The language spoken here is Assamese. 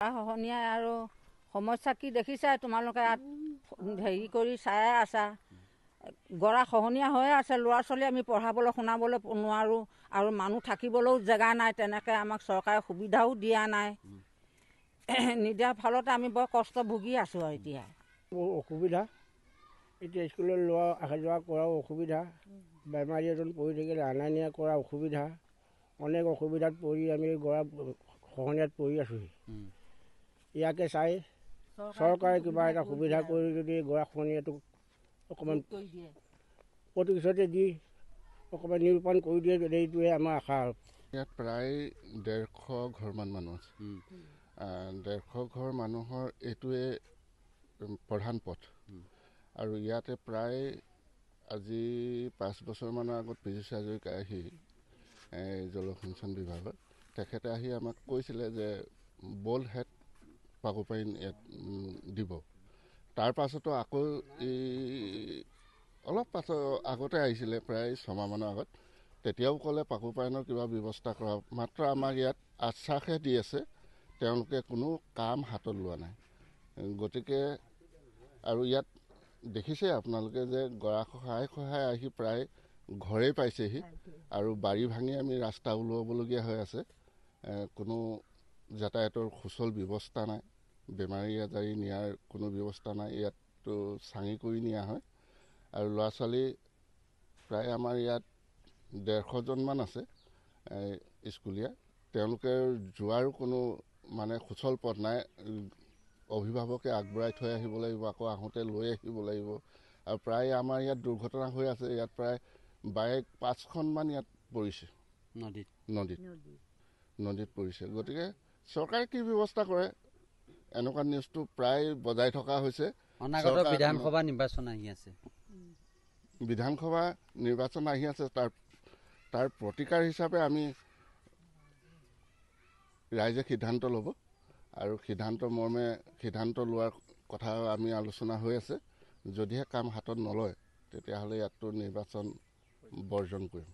খহনীয়া আৰু সমস্যা কি দেখিছাই তোমালোকে হেৰি কৰি চাই আছা। গৰা খহনীয়া হৈয়ে আছে, ল'ৰা ছোৱালী আমি পঢ়াবলৈ শুনাবলৈ নোৱাৰোঁ আৰু মানুহ থাকিবলৈও জেগা নাই। তেনেকৈ আমাক চৰকাৰে সুবিধাও দিয়া নাই। নিদিয়াৰ ফলতে আমি বৰ কষ্ট ভুগি আছোঁ আৰু এতিয়া অসুবিধা। এতিয়া স্কুলত লোৱা অহা যোৱা কৰাও অসুবিধা, বেমাৰী এজন পৰি থাকিলে অনা নিয়া কৰা অসুবিধা, অনেক অসুবিধাত পৰি আমি গৰা খহনীয়াত পৰি আছোঁহি। ইয়াকে চাই চৰকাৰে কিবা এটা সুবিধা কৰি যদি গৰা খহনীয়াটো অকণমান প্ৰতিশ্ৰুতি দি অকণমান নিৰূপণ কৰি দিয়ে, এইটোৱে আমাৰ আশা। ইয়াত প্ৰায় 150 ঘৰমান মানুহ আছে। 150 ঘৰ মানুহৰ এইটোৱে প্ৰধান পথ। আৰু ইয়াতে প্ৰায় আজি 5 বছৰমানৰ আগত পীযুষ হাজৰিকা আহি জলসিঞ্চন বিভাগত তেখেতে আহি আমাক কৈছিলে যে বল হেড পাকোপাইন ইয়াত দিব। তাৰ পাছতো আকৌ এই অলপ পাছত আগতে আহিছিলে, প্ৰায় 6 মাহমানৰ আগত, তেতিয়াও ক'লে পাকোপাইনৰ কিবা ব্যৱস্থা কৰা। মাত্ৰ আমাৰ ইয়াত আশ্বাসহে দি আছে, তেওঁলোকে কোনো কাম হাতত লোৱা নাই। গতিকে আৰু ইয়াত দেখিছে আপোনালোকে যে গৰা খহাই আহি প্ৰায় ঘৰেই পাইছেহি আৰু বাৰী ভাঙি আমি ৰাস্তা ওলাবলগীয়া হৈ আছে। কোনো যাতায়াতৰ সুচল ব্যৱস্থা নাই, বেমাৰী আজাৰি নিয়াৰ কোনো ব্যৱস্থা নাই। ইয়াততো চাঙি কৰি নিয়া হয় আৰু ল'ৰা ছোৱালী প্ৰায় আমাৰ ইয়াত 150জনমান আছে স্কুলীয়া। তেওঁলোকে যোৱাৰো কোনো মানে সুচল পথ নাই। অভিভাৱকে আগবঢ়াই থৈ আহিব লাগিব, আকৌ আহোঁতে লৈ আহিব লাগিব। আৰু প্ৰায় আমাৰ ইয়াত দুৰ্ঘটনা হৈ আছে। ইয়াত প্ৰায় বাইক 5খনমান ইয়াত পৰিছে, নদীত পৰিছে। গতিকে চৰকাৰে কি ব্যৱস্থা কৰে, এনেকুৱা নিউজটো প্ৰায় বজাই থকা হৈছে। অনাগত বিধানসভা নিৰ্বাচন আহি আছে। বিধানসভা নিৰ্বাচন আহি আছে, তাৰ প্ৰতিকাৰ হিচাপে আমি ৰাইজে সিদ্ধান্ত ল'ব আৰু সিদ্ধান্ত মৰ্মে সিদ্ধান্ত লোৱাৰ কথা আমি আলোচনা হৈ আছে। যদিহে কাম হাতত নলয় তেতিয়াহ'লে ইয়াততো নিৰ্বাচন বৰ্জন কৰিম।